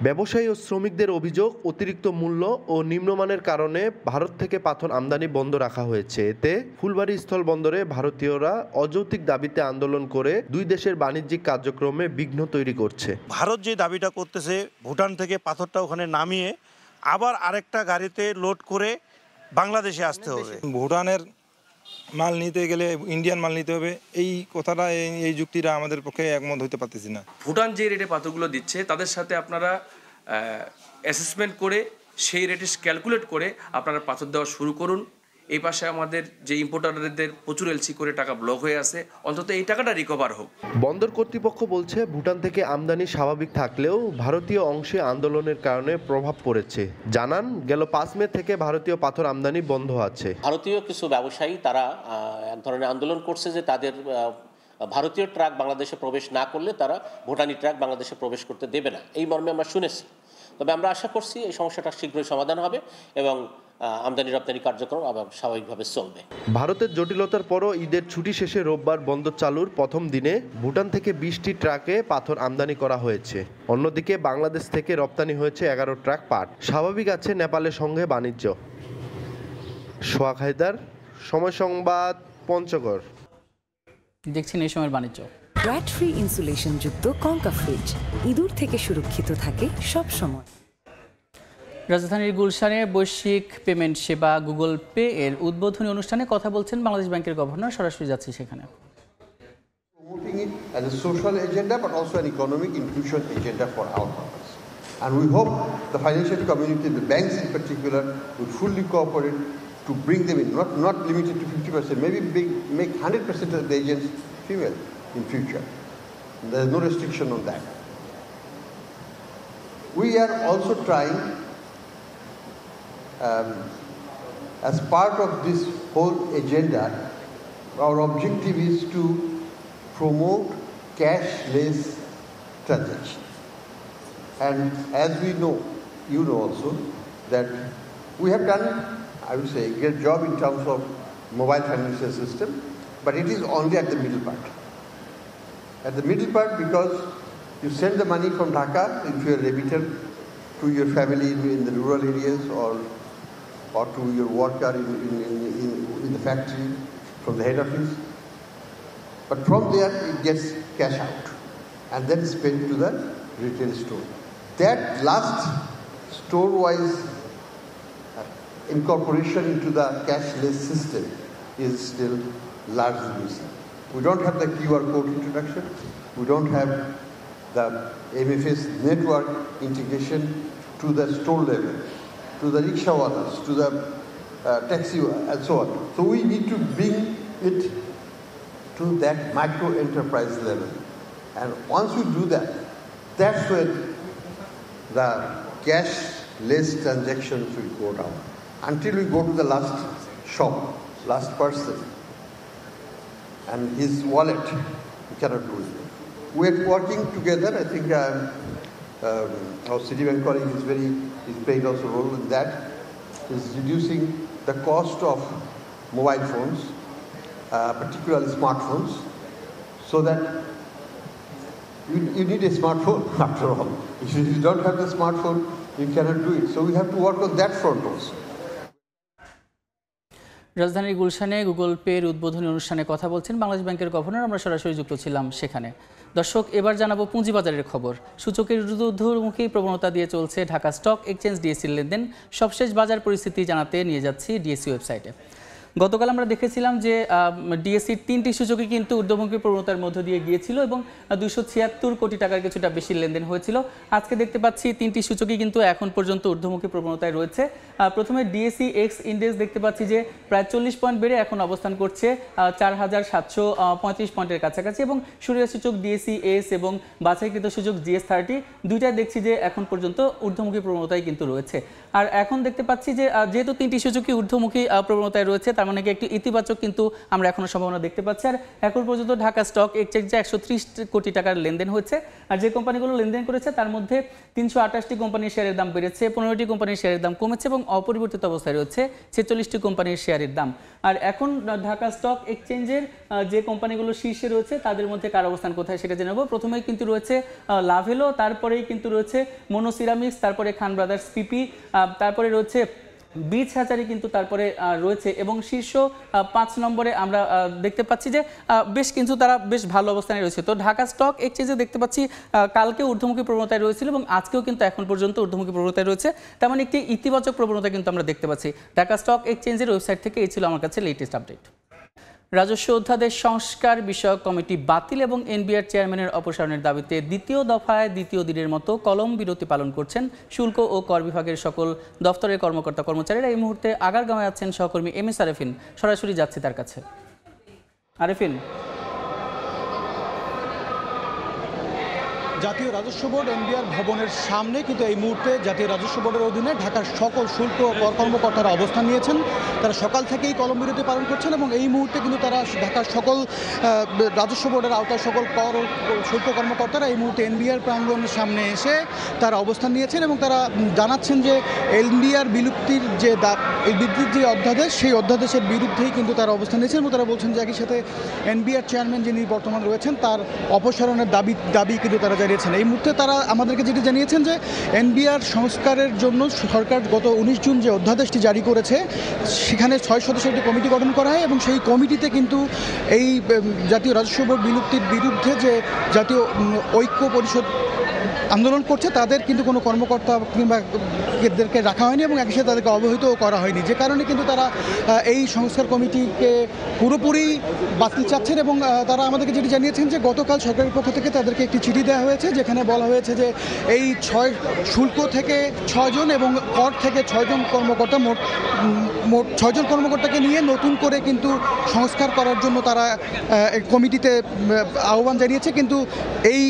Speaker 11: ব্যবসায়ী ও শ্রমিকদের অভিযোগ, অতিরিক্ত মূল্য ও নিম্নমানের কারণে ভারত থেকে পাথর আমদানি বন্ধ রাখা হয়েছে। এতে ফুলবাড়ী স্থল বন্দরে ভারতীয়রা অযৌক্তিক দাবিতে আন্দোলন করে দুই দেশের বাণিজ্যিক কার্যক্রমে বিঘ্ন তৈরি করছে।
Speaker 12: ভারত যে দাবিটা করতেছে ভুটান থেকে পাথরটা ওখানে নামিয়ে আবার আরেকটা গাড়িতে লোড করে বাংলাদেশে আসতে হবে।
Speaker 13: ভুটানের মাল নিতে গেলে ইন্ডিয়ান মাল নিতে হবে, এই কথাটা এই যুক্তিটা আমাদের পক্ষে একমত হইতে পারতেছি না।
Speaker 14: ভুটান যে রেটে পাথরগুলো দিচ্ছে তাদের সাথে আপনারা অ্যাসেসমেন্ট করে সেই রেটে ক্যালকুলেট করে আপনারা পাথর দেওয়া শুরু করুন। এই পাশে আমাদের যে ইম্পোর্টারদের প্রচুর এলসি করে টাকা ব্লক হয়ে আছে, অন্তত এই টাকাটা রিকভার হোক।
Speaker 11: বন্দর কর্তৃপক্ষ বলছে ভুটান থেকে আমদানি স্বাভাবিক থাকলেও ভারতীয় অংশে আন্দোলনের কারণে প্রভাব পড়েছে। জানান গেল 5 মে থেকে ভারতীয় পাথর আমদানি বন্ধ আছে।
Speaker 15: ভারতীয় কিছু ব্যবসায়ী তারা এক ধরনের আন্দোলন করছে যে তাদের ভারতীয় ট্রাক বাংলাদেশে প্রবেশ না করলে তারা ভুটানি ট্রাক বাংলাদেশে প্রবেশ করতে দেবে না, এই মর্মে আমরা শুনেছি। তবে আমরা আশা করছি এই সমস্যাটা শীঘ্রই সমাধান হবে এবং আমদানি রপ্তানি কার্যক্রম আবার স্বাভাবিকভাবে চলবে।
Speaker 11: ভারতের জটিলতার পরও ঈদের ছুটি শেষে রোববার বন্দর চালুর প্রথম দিনে ভুটান থেকে 20টি ট্রাকে পাথর আমদানি করা হয়েছে। অন্যদিকে বাংলাদেশ থেকে রপ্তানি হয়েছে 11 ট্রাক পাট। স্বাভাবিক আছে নেপালের সঙ্গে বাণিজ্য। সোহাগ হায়দার, সময় সংবাদ, পঞ্চগড়।
Speaker 1: দেখছেন এই সময়ের বাণিজ্য।
Speaker 16: ব্র্যাড ফ্রি ইনসুলেশন যুক্ত কঙ্কা ফ্রিজ ইঁদুর থেকে সুরক্ষিত থাকে সব সময়।
Speaker 1: রাজধানীর গুলশানে বৈশ্বিক পেমেন্ট সেবা গুগল পে এর উদ্বোধনী অনুষ্ঠানে কথা বলছেন বাংলাদেশ ব্যাংকের গভর্নর। সরাসরি যাচ্ছি সেখানে।
Speaker 17: Promoting it as a social agenda but also an economic inclusion agenda for our purpose. And we hope the financial community, the banks in particular, would fully cooperate to bring them in, not limited to 50%, maybe make 100% of the agents female in future. There is no restriction on that. We are also trying, as part of this whole agenda, our objective is to promote cashless transaction. And as we know, you know also, that we have done, I would say, a great job in terms of mobile financial system, but it is only at the middle part. At the middle part, because you send the money from Dhaka, if you are a remitter, to your family in the rural areas or to your worker in the factory from the head office. But from there, it gets cash out and then spent to the retail store. That last store-wise incorporation into the cashless system is still largely missing. We don't have the QR code introduction. We don't have the MFS network integration to the store level, to the rickshawalas, to the taxi and so on. So we need to bring it to that micro enterprise level. And once we do that, that's when the cashless transactions will go down. Until we go to the last shop, last person, and his wallet, we cannot do it. We're working together. I think our Citibank colleague is playing also a role in that, is reducing the cost of mobile phones, particularly smartphones, so that you need a smartphone after all. If you don't have the smartphone, you cannot do it. So we have to work on that front also.
Speaker 1: রাজধানীর গুলশানে Google পের উদ্বোধনী অনুষ্ঠানে কথা বলছেন বাংলাদেশ ব্যাংকের governor. আমরা সরাসরি যুক্ত ছিলাম সেখানে। দর্শক, এবার জানাবো পুঁজিবাজারের খবর। সূচকের ঊর্ধ্বমুখী প্রবণতা দিয়ে চলছে ঢাকা স্টক এক্সচেঞ্জ ডিএসসির লেনদেন। সবশেষ বাজার পরিস্থিতি জানাতে নিয়ে যাচ্ছি ডিএসসি ওয়েবসাইটে। গতকাল আমরা দেখেছিলাম যে ডিএসসির 3টি সূচকই কিন্তু ঊর্ধ্বমুখী প্রবণতার মধ্য দিয়ে গিয়েছিল এবং 276 কোটি টাকার কিছুটা বেশি লেনদেন হয়েছিল। আজকে দেখতে পাচ্ছি 3টি সূচকই কিন্তু এখন পর্যন্ত ঊর্ধ্বমুখী প্রবণতায় রয়েছে। প্রথমে ডিএসসি এক্স ইন্ডেক্স দেখতে পাচ্ছি যে প্রায় 40 পয়েন্ট বেড়ে এখন অবস্থান করছে 4735 পয়েন্টের কাছাকাছি, এবং সূচক সূচক ডিএসসি এস এবং বাছাইকৃত সূচক GS30 দুইটাই দেখছি যে এখন পর্যন্ত ঊর্ধ্বমুখী প্রবণতায় কিন্তু রয়েছে। আর এখন দেখতে পাচ্ছি যে যেহেতু 3টি সূচকই ঊর্ধ্বমুখী প্রবণতায় রয়েছে, তার তার মানে একটু ইতিবাচক কিন্তু আমরা এখনো সম্ভাবনা দেখতে পাচ্ছি। আর এখন পর্যন্ত ঢাকা স্টক এক্সচেঞ্জে 130 কোটি টাকার লেনদেন হয়েছে। আর যে কোম্পানিগুলো লেনদেন করেছে তার মধ্যে 328টি কোম্পানির শেয়ারের দাম বেড়েছে, 15টি কোম্পানির শেয়ারের দাম কমেছে এবং অপরিবর্তিত অবস্থায় রয়েছে 46টি কোম্পানির শেয়ারের দাম। আর এখন ঢাকা স্টক এক্সচেঞ্জের যে কোম্পানিগুলো শীর্ষে রয়েছে তাদের মধ্যে কার অবস্থান কোথায় সেটা জেনে নেব। প্রথমেই কিন্তু রয়েছে লাভেলো, তারপরেই কিন্তু রয়েছে মনো সিরামিক্স, তারপরে খান ব্রাদার্স পিপি, তারপরে রয়েছে বীজ হ্যাচারি কিন্তু তারপরে রয়েছে এবং শীর্ষ 5 নম্বরে আমরা দেখতে পাচ্ছি যে বেশ কিন্তু তারা বেশ ভালো অবস্থানে রয়েছে। তো ঢাকা স্টক এক্সচেঞ্জে দেখতে পাচ্ছি কালকে ঊর্ধ্বমুখী প্রবণতায় রয়েছিল এবং আজকেও কিন্তু এখন পর্যন্ত ঊর্ধ্বমুখী প্রবণতায় রয়েছে, তেমন একটি ইতিবাচক প্রবণতা কিন্তু আমরা দেখতে পাচ্ছি। ঢাকা স্টক এক্সচেঞ্জের ওয়েবসাইট থেকে এই ছিল আমার কাছে লেটেস্ট আপডেট। রাজস্ব অধ্যাদেশ সংস্কার বিষয়ক কমিটি বাতিল এবং এনবিআর চেয়ারম্যানের অপসারণের দাবিতে দ্বিতীয় দফায় দ্বিতীয় দিনের মতো কলম বিরতি পালন করছেন শুল্ক ও কর বিভাগের সকল দফতরের কর্মকর্তা কর্মচারীরা। এই মুহূর্তে আগারগাঁওয়ে আছেন সহকর্মী MS আরেফিন, সরাসরি যাচ্ছে তার কাছে। আরেফিন,
Speaker 18: জাতীয় রাজস্ব বোর্ড এনবিআর ভবনের সামনে কিন্তু এই মুহূর্তে জাতীয় রাজস্ব বোর্ডের অধীনে ঢাকার সকল শুল্ক ও কর কর্মকর্তারা অবস্থান নিয়েছেন। তারা সকাল থেকেই কলম বিরতি পালন করছেন এবং এই মুহূর্তে কিন্তু তারা ঢাকার সকল রাজস্ব বোর্ডের আওতায় সকল কর ও শুল্ক কর্মকর্তারা এই মুহূর্তে এনবিআর প্রাঙ্গণের সামনে এসে তারা অবস্থান নিয়েছেন এবং তারা জানাচ্ছেন যে এনবিআর বিলুপ্তির যে বিদ্যুৎ যে অধ্যাদেশ, সেই অধ্যাদেশের বিরুদ্ধেই কিন্তু তারা অবস্থান নিয়েছেন এবং তারা বলছেন যে একই সাথে এনবিআর চেয়ারম্যান যিনি বর্তমান রয়েছেন তার অপসারণের দাবি কিন্তু তারা জানিয়েছেন। এই মুহূর্তে তারা আমাদেরকে যেটি জানিয়েছেন যে এনবিআর সংস্কারের জন্য সরকার গত 19 জুন যে অধ্যাদেশটি জারি করেছে সেখানে 6 সদস্যের একটি কমিটি গঠন করা হয় এবং সেই কমিটিতে কিন্তু এই জাতীয় রাজস্ব বোর্ড বিলুপ্তির বিরুদ্ধে যে জাতীয় ঐক্য পরিষদ আন্দোলন করছে তাদের কিন্তু কোনো কর্মকর্তা কিংবা এদেরকে রাখা হয়নি এবং একই সাথে তাদেরকে অবহিতও করা হয়নি, যে কারণে কিন্তু তারা এই সংস্কার কমিটিকে পুরোপুরি বাতিল চাচ্ছেন। এবং তারা আমাদেরকে যেটি জানিয়েছেন যে গতকাল সরকারের পক্ষ থেকে তাদেরকে একটি চিঠি দেওয়া হয়েছে যেখানে বলা হয়েছে যে এই শুল্ক থেকে 6 জন এবং কর থেকে 6 জন কর্মকর্তা মোট 6 জন কর্মকর্তাকে নিয়ে নতুন করে কিন্তু সংস্কার করার জন্য তারা কমিটিতে আহ্বান জানিয়েছে। কিন্তু এই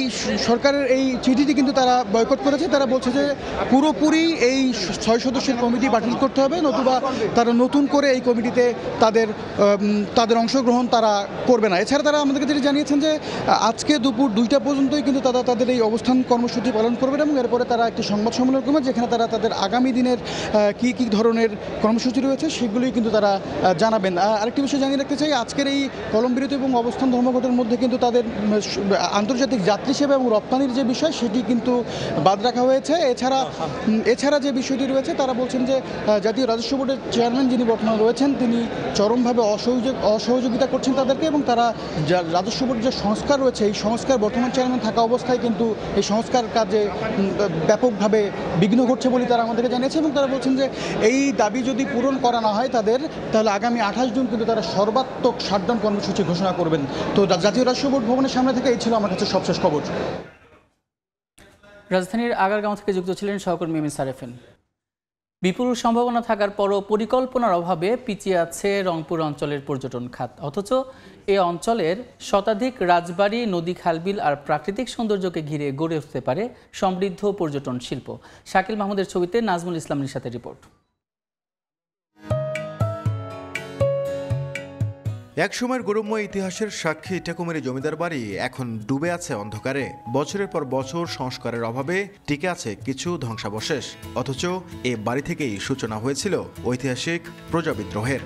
Speaker 18: সরকারের এই চিঠিটি কিন্তু তারা বয়কট করেছে। তারা বলছে যে পুরোপুরি এই 6 সদস্যের কমিটি বাতিল করতে হবে, নতুবা তারা নতুন করে এই কমিটিতে তাদের অংশগ্রহণ তারা করবে না। এছাড়া তারা আমাদেরকে যেটি জানিয়েছেন যে আজকে দুপুর 2টা পর্যন্তই কিন্তু তারা তাদের এই অবস্থান কর্মসূচি পালন করবেন এবং এরপরে তারা একটি সংবাদ সম্মেলন করবেন যেখানে তারা তাদের আগামী দিনের কী ধরনের কর্মসূচি রয়েছে সেগুলোই কিন্তু তারা জানাবেন। আরেকটি বিষয় জানিয়ে রাখতে চাই, আজকের এই কলম বিরতি এবং অবস্থান ধর্মঘটের মধ্যে কিন্তু তাদের আন্তর্জাতিক যাত্রী সেবা এবং রপ্তানির যে বিষয় সেটি কিন্তু বাদ রাখা হয়েছে। এছাড়া যে বিষয়টি রয়েছে তারা বলছেন যে জাতীয় রাজস্ব বোর্ডের চেয়ারম্যান যিনি বর্তমানে রয়েছেন তিনি চরমভাবে অসহযোগিতা করছেন তাদেরকে এবং তারা রাজস্ব বোর্ডের যে সংস্কার রয়েছে এই সংস্কার বর্তমান চেয়ারম্যান থাকা অবস্থায় কিন্তু এই সংস্কার কাজে ব্যাপকভাবে বিঘ্ন ঘটছে বলে তারা আমাদেরকে জানিয়েছে এবং তারা বলছেন যে এই দাবি যদি পূরণ করা না হয় তাহলে আগামী 28 জুন কিন্তু তারা সর্বাত্মক শাটডাউন কর্মসূচি ঘোষণা করবেন। তো জাতীয় রাজস্ব বোর্ড ভবনের সামনে থেকে এই ছিল আমার কাছে সবশেষ খবর।
Speaker 1: রাজধানীর আগারগাঁও থেকে যুক্ত ছিলেন সহকর্মী MS আরেফিন। বিপুল সম্ভাবনা থাকার পরও পরিকল্পনার অভাবে পিছিয়ে আছে রংপুর অঞ্চলের পর্যটন খাত, অথচ এ অঞ্চলের শতাধিক রাজবাড়ি, নদী, খালবিল আর প্রাকৃতিক সৌন্দর্যকে ঘিরে গড়ে উঠতে পারে সমৃদ্ধ পর্যটন শিল্প। শাকিল মাহমুদের ছবিতে নাজমুল ইসলামের সাথে রিপোর্ট।
Speaker 19: একসময়ের গৌরবময় ইতিহাসের সাক্ষী ইটাকুমেরি জমিদার বাড়ি এখন ডুবে আছে অন্ধকারে। বছরের পর বছর সংস্কারের অভাবে টিকে আছে কিছু ধ্বংসাবশেষ, অথচ এ বাড়ি থেকেই সূচনা হয়েছিল ঐতিহাসিক প্রজা বিদ্রোহের।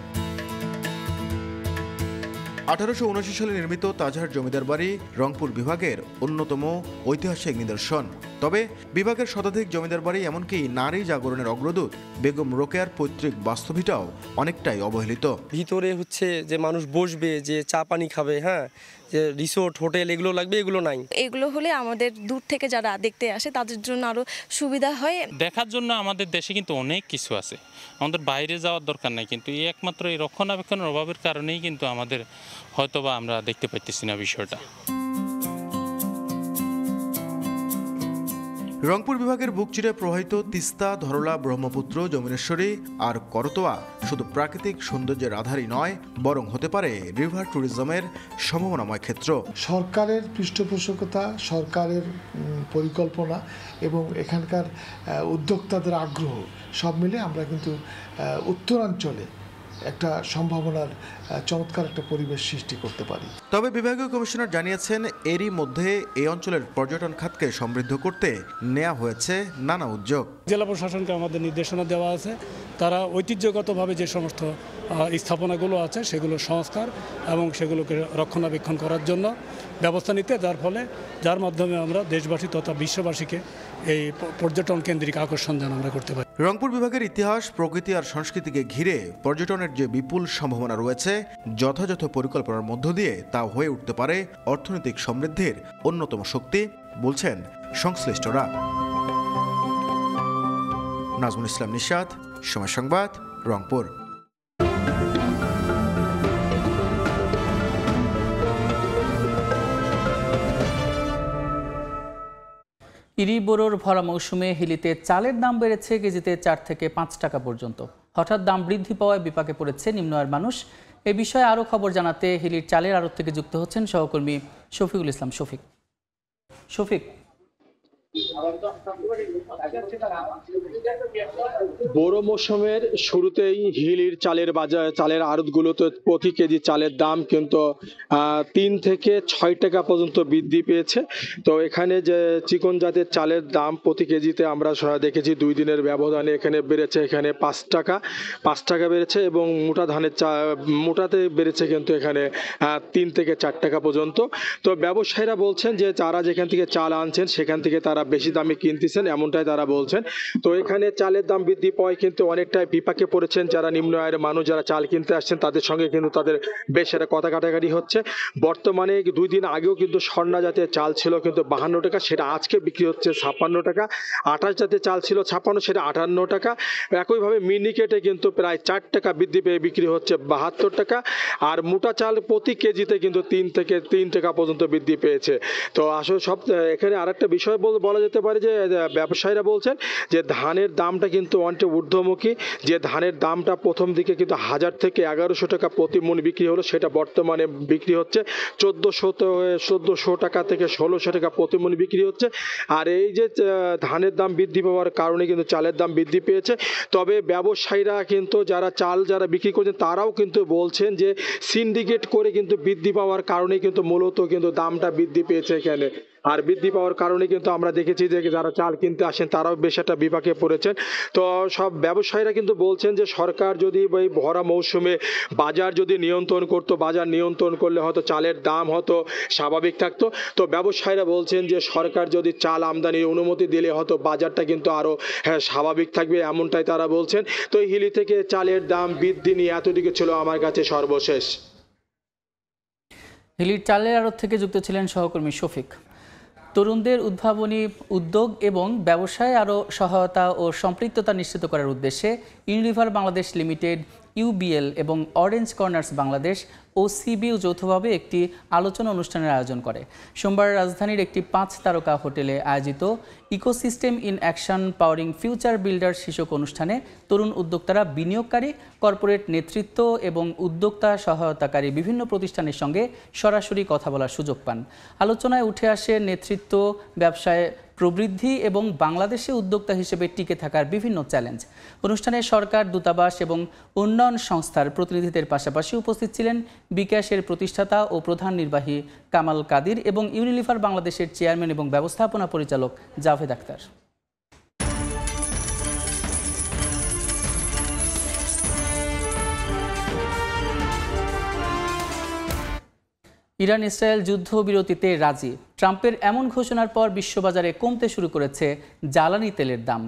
Speaker 19: 1879 সালে নির্মিত তাজহাট জমিদার বাড়ি রংপুর বিভাগের অন্যতম ঐতিহাসিক নিদর্শন। তবে বিভাগের শতাধিক জমিদার বাড়ি এমনকি নারী জাগরণের অগ্রদূত বেগম রোকেয়ার পৈতৃক বাস্তবিটাও অনেকটাই অবহেলিত।
Speaker 20: ভিতরে হচ্ছে যে মানুষ বসবে, যে চা পানি খাবে, হ্যাঁ, যে রিসোর্ট হোটেল এগুলো লাগবে, এগুলো নাই।
Speaker 21: এগুলো হলে আমাদের দূর থেকে যারা দেখতে আসে তাদের জন্য আরো সুবিধা হয়। দেখার জন্য আমাদের দেশে কিন্তু অনেক কিছু আছে, আমাদের বাইরে যাওয়ার দরকার নাই, কিন্তু এই একমাত্র এই রক্ষণাবেক্ষণের অভাবের কারণেই কিন্তু আমাদের হয়তোবা আমরা দেখতে পাইতেছি না বিষয়টা।
Speaker 19: রংপুর বিভাগের বুক চিরে প্রবাহিত তিস্তা, ধরলা, ব্রহ্মপুত্র, যমুনেশ্বরী আর করতোয়া শুধু প্রাকৃতিক সৌন্দর্যের আধারই নয়, বরং হতে পারে রিভার ট্যুরিজমের সম্ভাবনাময় ক্ষেত্র।
Speaker 22: সরকারের পৃষ্ঠপোষকতা, সরকারের পরিকল্পনা এবং এখানকার উদ্যোক্তাদের আগ্রহ সব মিলে আমরা কিন্তু উত্তরাঞ্চলে একটা সম্ভাবনার চমৎকার একটা পরিবেশ সৃষ্টি করতে পারি।
Speaker 19: তবে বিভাগীয় কমিশনার জানিয়েছেন এরই মধ্যে এই অঞ্চলের পর্যটন খাতকে সমৃদ্ধ করতে নেওয়া হয়েছে নানা উদ্যোগ।
Speaker 3: জেলা প্রশাসনকে আমাদের নির্দেশনা দেওয়া আছে, তারা ঐতিহ্যগতভাবে যে সমস্ত স্থাপনাগুলো আছে সেগুলো সংস্কার এবং সেগুলোকে রক্ষণাবেক্ষণ করার জন্য ব্যবস্থা নিতে, যার মাধ্যমে আমরা দেশবাসী তথা বিশ্ববাসীকে এই পর্যটন কেন্দ্রিক আকর্ষণ যেন আমরা করতে পারি।
Speaker 19: রংপুর বিভাগের ইতিহাস, প্রকৃতি আর সংস্কৃতিকে ঘিরে পর্যটনের যে বিপুল সম্ভাবনা রয়েছে, যথাযথ পরিকল্পনার মধ্য দিয়ে তা হয়ে উঠতে পারে অর্থনৈতিক সমৃদ্ধির অন্যতম শক্তি, বলছেন সংশ্লিষ্টরা। নাজমুল ইসলাম নিশাত, সময় সংবাদ, রংপুর।
Speaker 1: ইরি বোরোর ভরা মৌসুমে হিলিতে চালের দাম বেড়েছে কেজিতে 4 থেকে 5 টাকা পর্যন্ত। হঠাৎ দাম বৃদ্ধি পাওয়ায় বিপাকে পড়েছে নিম্ন আয়ের মানুষ। এ বিষয়ে আরও খবর জানাতে হিলির চালের আড়ত থেকে যুক্ত হচ্ছেন সহকর্মী শফিকুল ইসলাম শফিক।
Speaker 4: বোরো মৌসুমের শুরুতেই হিলির চালের আড়তগুলোতে প্রতি কেজি চালের দাম কিন্তু 3 থেকে 6 টাকা পর্যন্ত বৃদ্ধি পেয়েছে। তো এখানে যে চিকন জাতের চালের দাম প্রতি কেজিতে আমরা দেখেছি 2 দিনের ব্যবধানে এখানে বেড়েছে, এখানে 5 টাকা বেড়েছে এবং মোটাতে বেড়েছে কিন্তু এখানে 3 থেকে 4 টাকা পর্যন্ত। তো ব্যবসায়ীরা বলছেন যে যারা যেখান থেকে চাল আনছেন সেখান থেকে তারা বেশি দামে কিনতেছেন, এমনটাই তারা বলছেন। তো এখানে চালের দাম বৃদ্ধি পাওয়ায় কিন্তু অনেকটাই বিপাকে পড়েছেন যারা নিম্ন আয়ের মানুষ, যারা চাল কিনতে আসছেন তাদের সঙ্গে কিন্তু তাদের বেশ একটা কথা কাটাকাটি হচ্ছে। বর্তমানে 2 দিন আগেও কিন্তু স্বর্ণা জাতের চাল ছিল কিন্তু 52 টাকা, সেটা আজকে বিক্রি হচ্ছে 56 টাকা। 28 জাতের চাল ছিল 56, সেটা 58 টাকা। একইভাবে মিনিকেটে কিন্তু প্রায় 4 টাকা বৃদ্ধি পেয়ে বিক্রি হচ্ছে 72 টাকা। আর মোটা চাল প্রতি কেজিতে কিন্তু 3 টাকা পর্যন্ত বৃদ্ধি পেয়েছে। তো আসলে এখানে আরেকটা বিষয় বলা যেতে পারে যে ব্যবসায়ীরা বলছেন যে ধানের দামটা কিন্তু অনেকটা ঊর্ধ্বমুখী। যে ধানের দামটা প্রথম দিকে কিন্তু 1000 থেকে 1100 টাকা প্রতি মণ বিক্রি হলো, সেটা বর্তমানে বিক্রি হচ্ছে 1400 টাকা থেকে 1600 টাকা প্রতি মণ বিক্রি হচ্ছে। আর এই যে ধানের দাম বৃদ্ধি পাওয়ার কারণে কিন্তু চালের দাম বৃদ্ধি পেয়েছে। তবে ব্যবসায়ীরা কিন্তু যারা বিক্রি করছেন তারাও কিন্তু বলছেন যে সিন্ডিকেট করে কিন্তু বৃদ্ধি পাওয়ার কারণে কিন্তু মূলত কিন্তু দামটা বৃদ্ধি পেয়েছে এখানে। আর বৃদ্ধি পাওয়ার কারণে কিন্তু আমরা দেখেছি যে যারা চাল কিনতে আসেন তারাও বেশ একটা বিপাকে পড়েছেন। তো সব ব্যবসায়ীরা কিন্তু বলছেন যে সরকার যদি এই ভরা মৌসুমে বাজার যদি নিয়ন্ত্রণ করতো, বাজার নিয়ন্ত্রণ করলে হয়তো চালের দাম হয়তো স্বাভাবিক থাকতো। তো ব্যবসায়ীরা বলছেন যে সরকার যদি চাল আমদানির অনুমতি দিলে হয়তো বাজারটা কিন্তু আরও স্বাভাবিক থাকবে, এমনটাই তারা বলছেন। তো হিলি থেকে চালের দাম বৃদ্ধি নিয়ে এতদিকে ছিল আমার কাছে সর্বশেষ।
Speaker 1: হিলির চালের আড়ত থেকে যুক্ত ছিলেন সহকর্মী শফিক। তরুণদের উদ্ভাবনী উদ্যোগ এবং ব্যবসায় আরও সহায়তা ও সম্পৃক্ততা নিশ্চিত করার উদ্দেশ্যে ইউনিলিভার বাংলাদেশ লিমিটেড, ইউবিএল এবং অরেঞ্জ কর্নার্স বাংলাদেশ ও সিবিইউ যৌথভাবে একটি আলোচনা অনুষ্ঠানের আয়োজন করে। সোমবার রাজধানীর একটি 5 তারকা হোটেলে আয়োজিত ecosystem in action powering future builder শীর্ষক অনুষ্ঠানে তরুণ উদ্যোক্তারা বিনিয়োগকারী, কর্পোরেট নেতৃত্ব এবং উদ্যোক্তা সহায়তাকারী বিভিন্ন প্রতিষ্ঠানের সঙ্গে সরাসরি কথা বলার সুযোগ পান। আলোচনায় উঠে আসে নেতৃত্ব, ব্যবসায় প্রবৃদ্ধি এবং বাংলাদেশে উদ্যোক্তা হিসেবে টিকে থাকার বিভিন্ন চ্যালেঞ্জ। অনুষ্ঠানে সরকার, দূতাবাস এবং উন্নয়ন সংস্থার প্রতিনিধিদের পাশাপাশি উপস্থিত ছিলেন বিকাশের প্রতিষ্ঠাতা ও প্রধান নির্বাহী কামাল কাদির এবং ইউনিলিভার বাংলাদেশের চেয়ারম্যান এবং ব্যবস্থাপনা পরিচালক জাভেদ আক্তার। ইরান ইসরায়েল যুদ্ধবিরতিতে রাজি। ট্রাম্পের এমন ঘোষণার পর বিশ্ববাজারে কমতে শুরু করেছে জ্বালানি তেলের দাম।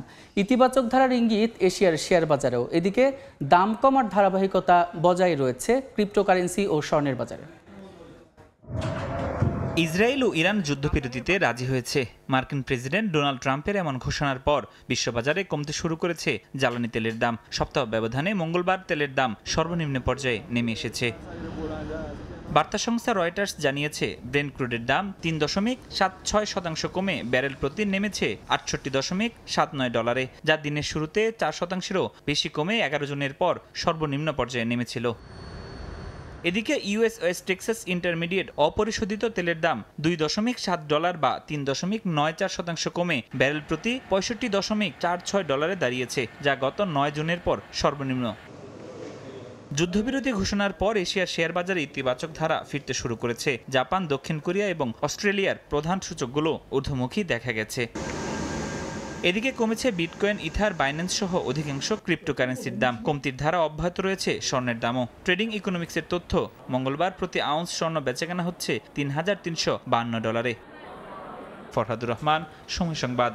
Speaker 1: ইতিবাচক ধারার ইঙ্গিত এশিয়ার শেয়ার বাজারেও। এদিকে দাম কমার ধারাবাহিকতা বজায় রয়েছে ক্রিপ্টোকারেন্সি ও স্বর্ণের বাজারে।
Speaker 8: ইসরায়েল ও ইরান যুদ্ধবিরতিতে রাজি হয়েছে। মার্কিন প্রেসিডেন্ট ডোনাল্ড ট্রাম্পের এমন ঘোষণার পর বিশ্ববাজারে কমতে শুরু করেছে জ্বালানি তেলের দাম। সপ্তাহ ব্যবধানে মঙ্গলবার তেলের দাম সর্বনিম্ন পর্যায়ে নেমে এসেছে। বার্তা সংস্থা রয়টার্স জানিয়েছে ব্রেন্ট ক্রুডের দাম 3.76% কমে ব্যারেল প্রতি নেমেছে 68.79 ডলারে, যা দিনের শুরুতে 4%-এরও বেশি কমে 11 জুনের পর সর্বনিম্ন পর্যায়ে নেমেছিল। এদিকে ইউএস ওয়েস্ট টেক্সাস ইন্টারমিডিয়েট অপরিশোধিত তেলের দাম $2.7 বা 3.94% কমে ব্যারেল প্রতি 65.46 ডলারে দাঁড়িয়েছে, যা গত 9 জুনের পর সর্বনিম্ন। যুদ্ধবিরতি ঘোষণার পর এশিয়ার শেয়ার বাজারে ইতিবাচক ধারা ফিরতে শুরু করেছে। জাপান, দক্ষিণ কোরিয়া এবং অস্ট্রেলিয়ার প্রধান সূচকগুলো ঊর্ধ্বমুখী দেখা গেছে। এদিকে কমেছে বিটকয়েন, ইথার, বাইন্যান্স সহ অধিকাংশ ক্রিপ্টোকারেন্সির দাম। কমতির ধারা অব্যাহত রয়েছে স্বর্ণের দামও। ট্রেডিং ইকোনমিক্সের তথ্য, মঙ্গলবার প্রতি আউন্স স্বর্ণ বেচাকেনা হচ্ছে $3,352। ফরহাদুর রহমান, সময় সংবাদ।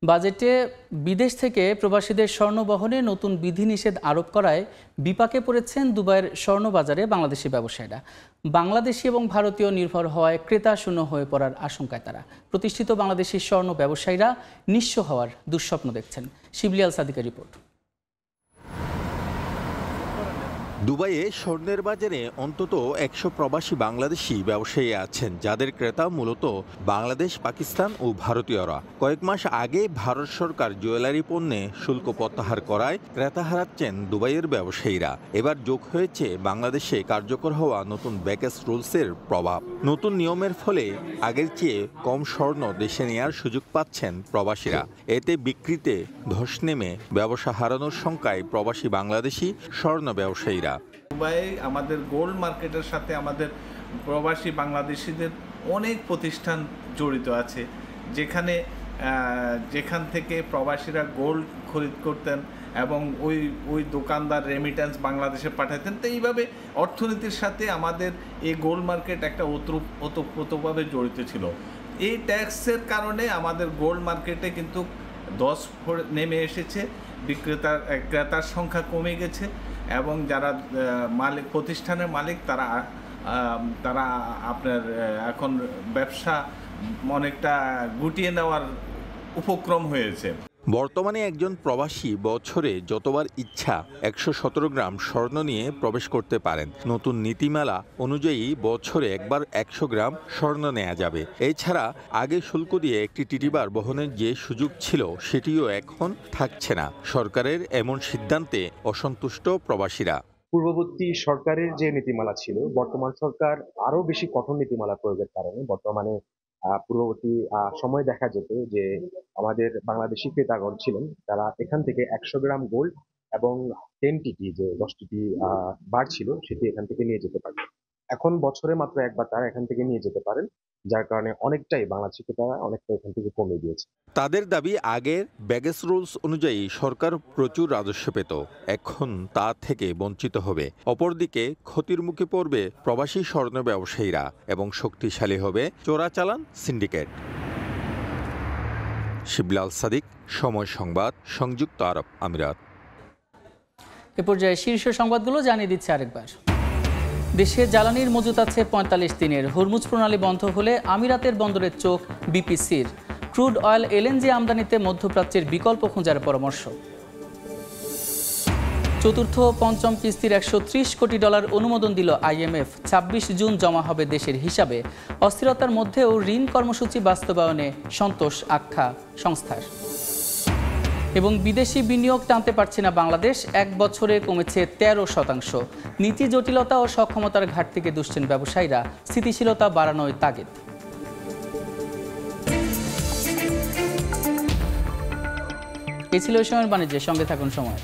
Speaker 1: বাজেটে বিদেশ থেকে প্রবাসীদের স্বর্ণ বহনে নতুন বিধিনিষেধ আরোপ করায় বিপাকে পড়েছেন দুবাইয়ের স্বর্ণবাজারে বাংলাদেশি ব্যবসায়ীরা। বাংলাদেশি এবং ভারতীয় নির্ভর হওয়ায় ক্রেতা শূন্য হয়ে পড়ার আশঙ্কায় তারা। প্রতিষ্ঠিত বাংলাদেশি স্বর্ণ ব্যবসায়ীরা নিঃস্ব হওয়ার দুঃস্বপ্ন দেখছেন। শিবলি আল সাদিকের রিপোর্ট।
Speaker 2: দুবাইয়ে স্বর্ণের বাজারে অন্তত 100 প্রবাসী বাংলাদেশি ব্যবসায়ী আছেন, যাদের ক্রেতা মূলত বাংলাদেশ, পাকিস্তান ও ভারতীয়রা। কয়েক মাস আগে ভারত সরকার জুয়েলারি পণ্যে শুল্ক প্রত্যাহার করায় ক্রেতা হারাচ্ছেন দুবাইয়ের ব্যবসায়ীরা। এবার যোগ হয়েছে বাংলাদেশে কার্যকর হওয়া নতুন ব্যাকেজ রুলসের প্রভাব। নতুন নিয়মের ফলে আগের চেয়ে কম স্বর্ণ দেশে নেওয়ার সুযোগ পাচ্ছেন প্রবাসীরা। এতে বিক্রিতে ধস নেমে ব্যবসা হারানোর শঙ্কায় প্রবাসী বাংলাদেশি স্বর্ণ ব্যবসায়ীরা।
Speaker 5: দুবাই আমাদের গোল্ড মার্কেটের সাথে আমাদের প্রবাসী বাংলাদেশিদের অনেক প্রতিষ্ঠান জড়িত আছে, যেখান থেকে প্রবাসীরা গোল্ড খরিদ করতেন এবং ওই দোকানদার রেমিটেন্স বাংলাদেশে পাঠাতেন। তো এইভাবে অর্থনীতির সাথে আমাদের এই গোল্ড মার্কেট একটা ওতপ্রোতভাবে জড়িত ছিল। এই ট্যাক্সের কারণে আমাদের গোল্ড মার্কেটে কিন্তু ধস নেমে এসেছে, ক্রেতার সংখ্যা কমে গেছে এবং যারা প্রতিষ্ঠানের মালিক তারা আপনার এখন ব্যবসা অনেকটা গুটিয়ে নেওয়ার উপক্রম হয়েছে।
Speaker 2: বর্তমানে একজন প্রবাসী বছরে যতবার ইচ্ছা 117 গ্রাম স্বর্ণ নিয়ে প্রবেশ করতে পারেন। নতুন নীতিমালা অনুযায়ী বছরে একবার 100 গ্রাম স্বর্ণ নেওয়া যাবে। এছাড়া আগে শুল্ক দিয়ে একটি টিটিবার বহনের যে সুযোগ ছিল সেটিও এখন থাকছে না। সরকারের এমন সিদ্ধান্তে অসন্তুষ্ট প্রবাসীরা।
Speaker 23: পূর্ববর্তী সরকারের যে নীতিমালা ছিল, বর্তমান সরকার আরো বেশি কঠোর নীতিমালা প্রয়োগের কারণে বর্তমানে পূর্ববর্তী সময় দেখা যেত যে আমাদের বাংলাদেশি ক্রেতাগণ ছিলেন, তারা এখান থেকে 100 গ্রাম গোল্ড এবং 10 টিটি যে 10 টিটি বার ছিল সেটি এখান থেকে নিয়ে যেতে পারবেন। এখন বছরে মাত্র একবার তারা এখান থেকে নিয়ে যেতে পারেন, যার কারণে অনেকটাই বাংলাদেশি ক্রেতারা অনেকটা এখান থেকে কমে দিয়েছে।
Speaker 2: তাদের দাবি, আগের ব্যাগেজ রুলস অনুযায়ী সরকার প্রচুর রাজস্ব পেত, এখন তা থেকে বঞ্চিত হবে। অপরদিকে ক্ষতির মুখে পড়বে প্রবাসী স্বর্ণ ব্যবসায়ীরা এবং শক্তিশালী হবে চোরাচালান সিন্ডিকেট। শিবলি আল সাদিক, সময় সংবাদ, সংযুক্ত আরব আমিরাত।
Speaker 1: এ পর্যায়ে শীর্ষ সংবাদগুলো জানিয়ে দিচ্ছে আরেকবার। দেশে জ্বালানির মজুত আছে 45 দিনের। হরমুজ প্রণালী বন্ধ হলে আমিরাতের বন্দরের চোখ বিপিসির। ক্রুড অয়েল, এলএনজি আমদানিতে মধ্যপ্রাচ্যের বিকল্প খোঁজার পরামর্শ। চতুর্থ পঞ্চম কিস্তির $130 কোটি অনুমোদন দিল IMF। 26 জুন জমা হবে দেশের হিসাবে। অস্থিরতার মধ্যেও ঋণ কর্মসূচি বাস্তবায়নে সন্তোষ আখ্যা সংস্থার। এবং বিদেশি বিনিয়োগ টানতে পারছে না বাংলাদেশ, 1 বছরে কমেছে 13%। নীতি জটিলতা ও সক্ষমতার ঘাটতিকে দুষছেন ব্যবসায়ীরা, স্থিতিশীলতা বাড়ানোয় তাগিদ। এ ছিল এই সময়ের বাণিজ্যের সঙ্গে থাকুন সময়।